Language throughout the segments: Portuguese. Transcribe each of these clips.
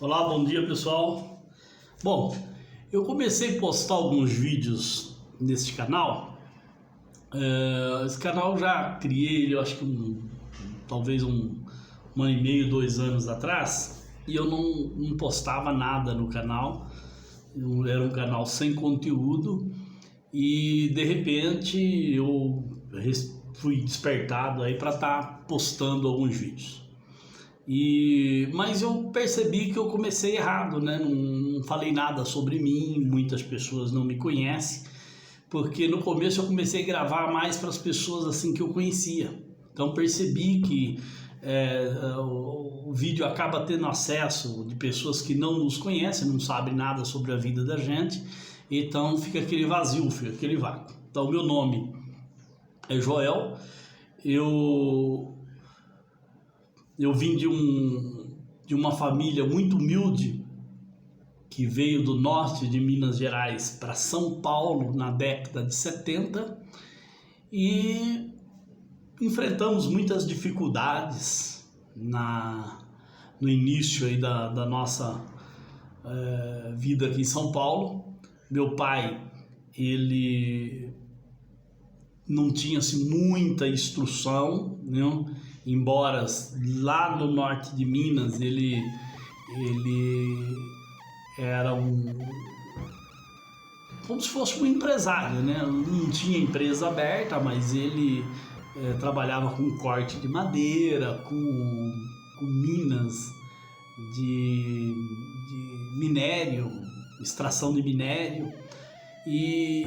Olá, bom dia pessoal. Bom, eu comecei a postar alguns vídeos nesse canal. Esse canal já criei, eu acho que talvez um ano e meio, 2 anos atrás, e eu não postava nada no canal. Era um canal sem conteúdo e de repente eu fui despertado aí para estar postando alguns vídeos. Mas eu percebi que eu comecei errado, né? Não falei nada sobre mim, muitas pessoas não me conhecem, porque no começo eu comecei a gravar mais para as pessoas assim que eu conhecia. Então percebi que o vídeo acaba tendo acesso de pessoas que não nos conhecem, não sabem nada sobre a vida da gente, então fica aquele vazio, fica aquele vácuo. Então meu nome é Joel, eu vim de uma família muito humilde que veio do norte de Minas Gerais para São Paulo na década de 70 e enfrentamos muitas dificuldades no início aí da nossa vida aqui em São Paulo. Meu pai, ele não tinha assim, muita instrução, né? Embora lá no norte de Minas ele era como se fosse um empresário, né? Não tinha empresa aberta, mas ele trabalhava com corte de madeira, com minas de minério, extração de minério, e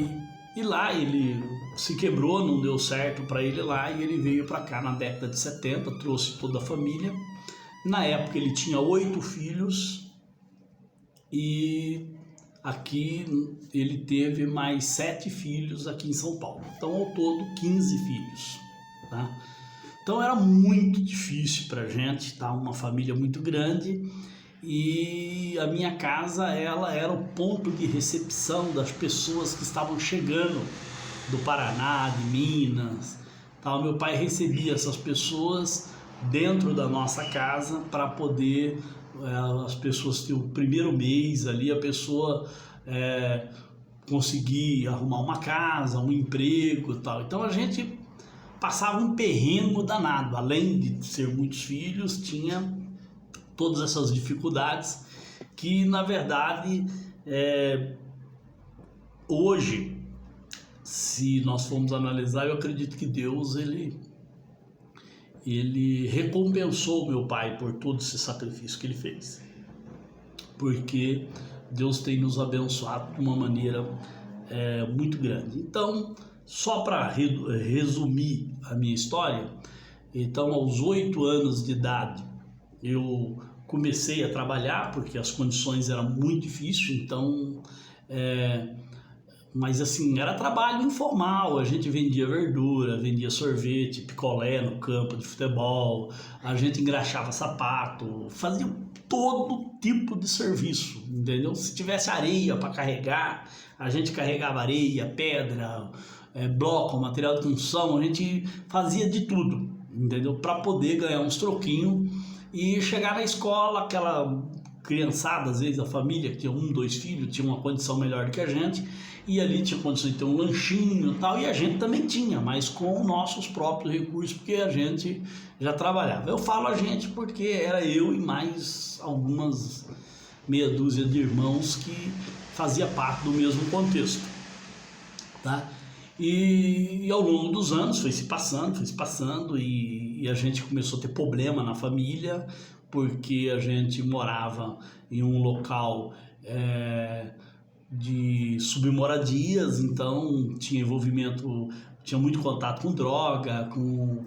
lá ele se quebrou, não deu certo para ele lá, e ele veio para cá na década de 70, trouxe toda a família. Na época ele tinha 8 filhos e aqui ele teve mais 7 filhos aqui em São Paulo. Então ao todo 15 filhos, tá? Então era muito difícil para a gente, tá? Uma família muito grande. E a minha casa, ela era o ponto de recepção das pessoas que estavam chegando do Paraná, de Minas, tal. Meu pai recebia essas pessoas dentro da nossa casa para poder as pessoas ter o primeiro mês ali, a pessoa conseguir arrumar uma casa, um emprego, tal. Então a gente passava um perrengue danado, além de ser muitos filhos, tinha todas essas dificuldades que, na verdade, hoje, se nós formos analisar, eu acredito que Deus ele recompensou meu pai por todo esse sacrifício que ele fez, porque Deus tem nos abençoado de uma maneira muito grande. Então, só para resumir a minha história, então aos 8 anos de idade eu comecei a trabalhar porque as condições eram muito difíceis, então mas assim, era trabalho informal, a gente vendia verdura, vendia sorvete, picolé no campo de futebol, a gente engraxava sapato, fazia todo tipo de serviço, entendeu? Se tivesse areia para carregar, a gente carregava areia, pedra, bloco, material de construção, a gente fazia de tudo, entendeu? Para poder ganhar uns troquinhos e chegar na escola, aquela criançada, às vezes a família que tinha 1, 2 filhos, tinha uma condição melhor do que a gente, e ali tinha condição de ter um lanchinho e tal, e a gente também tinha, mas com nossos próprios recursos, porque a gente já trabalhava. Eu falo a gente porque era eu e mais algumas meia dúzia de irmãos que fazia parte do mesmo contexto, tá? E ao longo dos anos foi se passando e a gente começou a ter problema na família, porque a gente morava em um local de submoradias, então tinha envolvimento, tinha muito contato com droga, com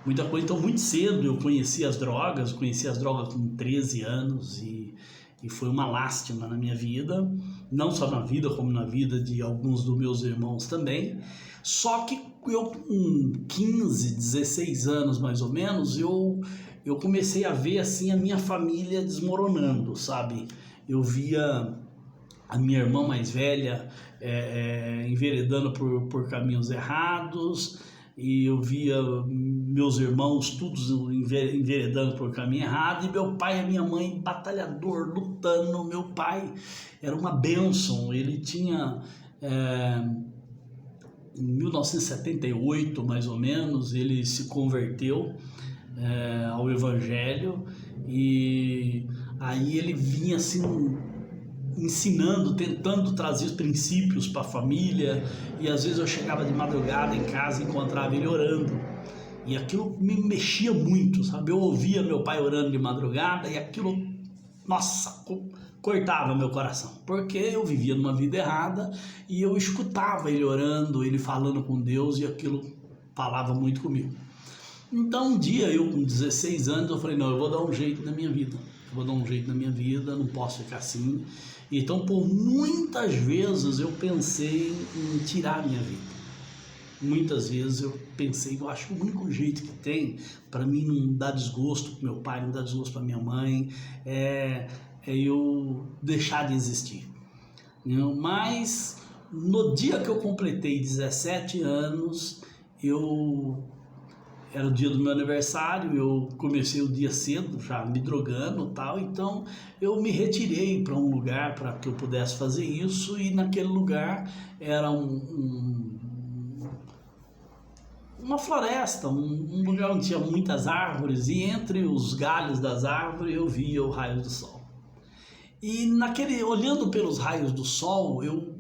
muita coisa. Então muito cedo eu conheci as drogas com 13 anos e foi uma lástima na minha vida, não só na vida, como na vida de alguns dos meus irmãos também. Só que eu com 15, 16 anos mais ou menos, eu comecei a ver assim a minha família desmoronando, sabe? Eu via a minha irmã mais velha enveredando por caminhos errados, e eu via meus irmãos todos enveredando por caminho errado, e meu pai e a minha mãe batalhador, lutando. Meu pai era uma bênção, ele tinha, em 1978 mais ou menos, ele se converteu ao Evangelho, e aí ele vinha assim ensinando, tentando trazer os princípios para a família, e às vezes eu chegava de madrugada em casa e encontrava ele orando, e aquilo me mexia muito, sabe? Eu ouvia meu pai orando de madrugada e aquilo, nossa, cortava meu coração, porque eu vivia numa vida errada e eu escutava ele orando, ele falando com Deus, e aquilo falava muito comigo. Então um dia eu com 16 anos eu falei, não, eu vou dar um jeito na minha vida, não posso ficar assim. Então por muitas vezes eu pensei em tirar a minha vida. Muitas vezes eu pensei, eu acho que o único jeito que tem para mim não dar desgosto para meu pai, não dar desgosto para minha mãe, é eu deixar de existir. Mas no dia que eu completei 17 anos, era o dia do meu aniversário, eu comecei o dia cedo, já me drogando e tal, então eu me retirei para um lugar para que eu pudesse fazer isso, e naquele lugar era uma floresta, um lugar onde tinha muitas árvores, e entre os galhos das árvores eu via o raio do sol. E olhando pelos raios do sol, eu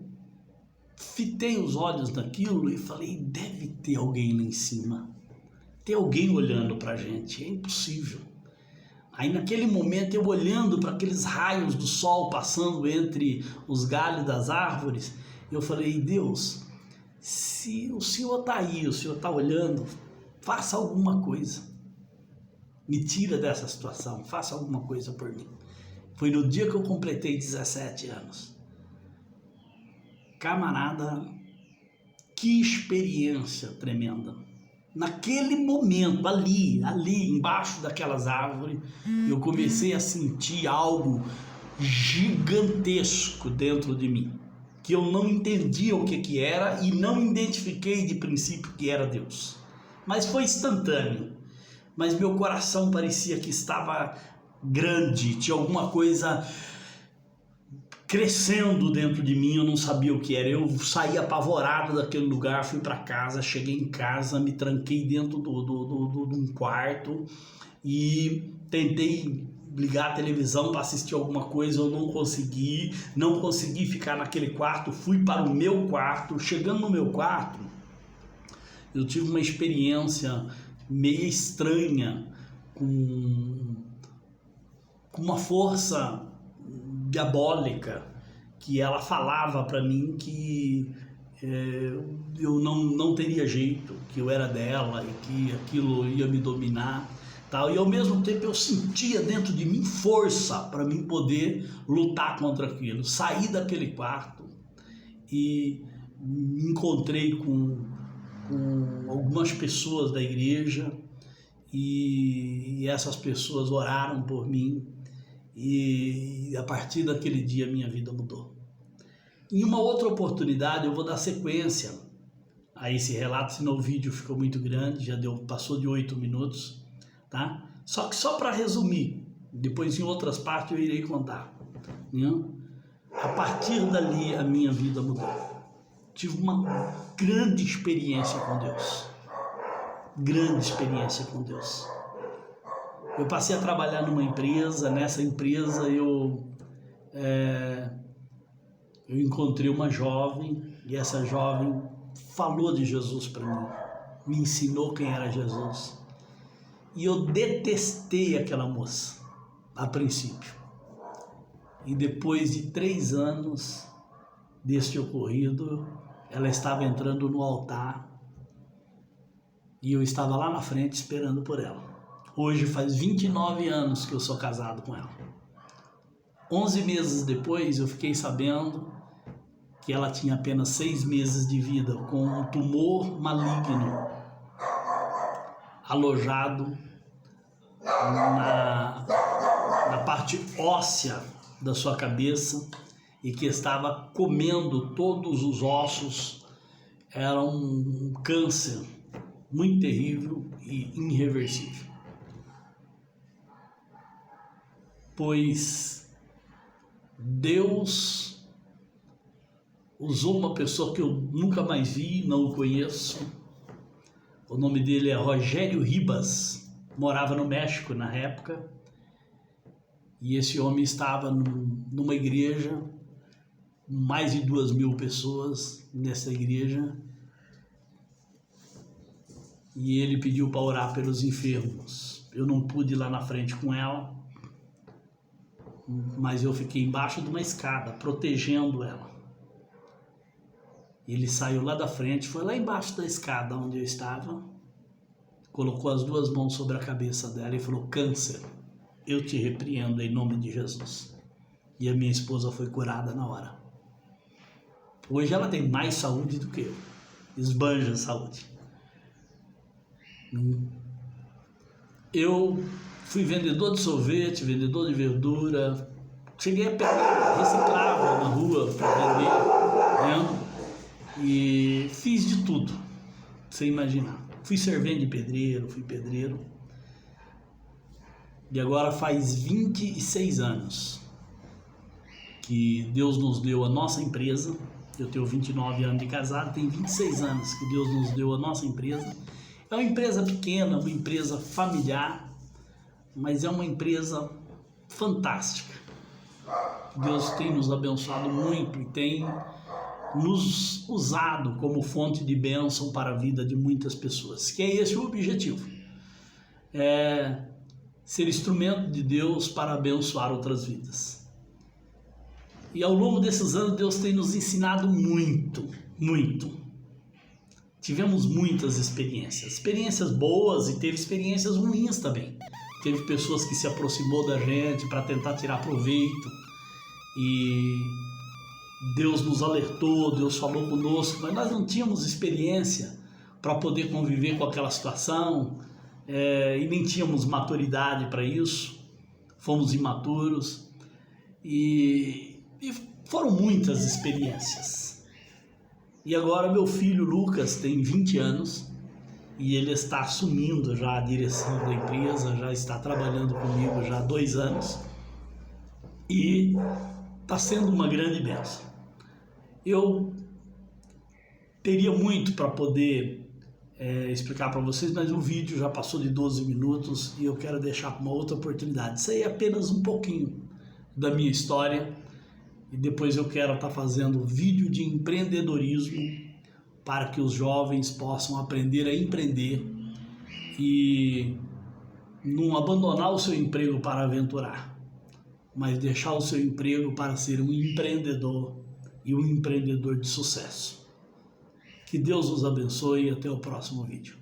fitei os olhos naquilo e falei, deve ter alguém lá em cima. Ter alguém olhando pra gente, é impossível. Aí naquele momento eu olhando para aqueles raios do sol passando entre os galhos das árvores, eu falei, Deus, se o Senhor está aí, o Senhor está olhando, faça alguma coisa. Me tira dessa situação, faça alguma coisa por mim. Foi no dia que eu completei 17 anos. Camarada, que experiência tremenda. Naquele momento, ali embaixo daquelas árvores, eu comecei a sentir algo gigantesco dentro de mim, que eu não entendia o que era e não identifiquei de princípio que era Deus. Mas foi instantâneo. Mas meu coração parecia que estava grande, tinha alguma coisa crescendo dentro de mim, eu não sabia o que era. Eu saí apavorado daquele lugar, fui para casa, cheguei em casa, me tranquei dentro de um quarto e tentei ligar a televisão para assistir alguma coisa, eu não consegui ficar naquele quarto, fui para o meu quarto. Chegando no meu quarto, eu tive uma experiência meio estranha, com uma força diabólica, que ela falava para mim que eu não teria jeito, que eu era dela e que aquilo ia me dominar, tal. E ao mesmo tempo eu sentia dentro de mim força para mim poder lutar contra aquilo. Saí daquele quarto e me encontrei com algumas pessoas da igreja, e essas pessoas oraram por mim, e a partir daquele dia minha vida mudou. Em uma outra oportunidade eu vou dar sequência a esse relato, senão o vídeo ficou muito grande, passou de 8 minutos, tá? Só para resumir, depois em outras partes eu irei contar, né? A partir dali a minha vida mudou. Tive uma grande experiência com Deus. Eu passei a trabalhar numa empresa. Nessa empresa eu encontrei uma jovem, e essa jovem falou de Jesus para mim, me ensinou quem era Jesus. E eu detestei aquela moça a princípio. E depois de 3 anos deste ocorrido, ela estava entrando no altar e eu estava lá na frente esperando por ela. Hoje faz 29 anos que eu sou casado com ela. 11 meses depois eu fiquei sabendo que ela tinha apenas 6 meses de vida, com um tumor maligno alojado na parte óssea da sua cabeça, e que estava comendo todos os ossos. Era um câncer muito terrível e irreversível. Pois Deus usou uma pessoa que eu nunca mais vi, não o conheço. O nome dele é Rogério Ribas, morava no México na época. E esse homem estava numa igreja, mais de 2.000 pessoas nessa igreja. E ele pediu para orar pelos enfermos. Eu não pude ir lá na frente com ela, mas eu fiquei embaixo de uma escada, protegendo ela. Ele saiu lá da frente, foi lá embaixo da escada onde eu estava, colocou as 2 mãos sobre a cabeça dela e falou: câncer, eu te repreendo em nome de Jesus. E a minha esposa foi curada na hora. Hoje ela tem mais saúde do que eu, esbanja a saúde. Eu fui vendedor de sorvete, vendedor de verdura, cheguei a pegar reciclável na rua para vender, né? E fiz de tudo, sem imaginar. Fui servente de pedreiro, fui pedreiro. E agora faz 26 anos que Deus nos deu a nossa empresa. Eu tenho 29 anos de casado, tem 26 anos que Deus nos deu a nossa empresa. É uma empresa pequena, uma empresa familiar, mas é uma empresa fantástica. Deus tem nos abençoado muito e tem nos usado como fonte de bênção para a vida de muitas pessoas, que é esse o objetivo, é ser instrumento de Deus para abençoar outras vidas. E ao longo desses anos Deus tem nos ensinado muito, muito. Tivemos muitas experiências boas e teve experiências ruins também. Teve pessoas que se aproximou da gente para tentar tirar proveito e Deus nos alertou, Deus falou conosco, mas nós não tínhamos experiência para poder conviver com aquela situação e nem tínhamos maturidade para isso, fomos imaturos e foram muitas experiências. E agora meu filho Lucas tem 20 anos e ele está assumindo já a direção da empresa, já está trabalhando comigo já há 2 anos e está sendo uma grande bênção. Eu teria muito para poder explicar para vocês, mas o vídeo já passou de 12 minutos e eu quero deixar para uma outra oportunidade. Isso aí é apenas um pouquinho da minha história e depois eu quero estar fazendo vídeo de empreendedorismo para que os jovens possam aprender a empreender e não abandonar o seu emprego para aventurar, mas deixar o seu emprego para ser um empreendedor e um empreendedor de sucesso. Que Deus os abençoe e até o próximo vídeo.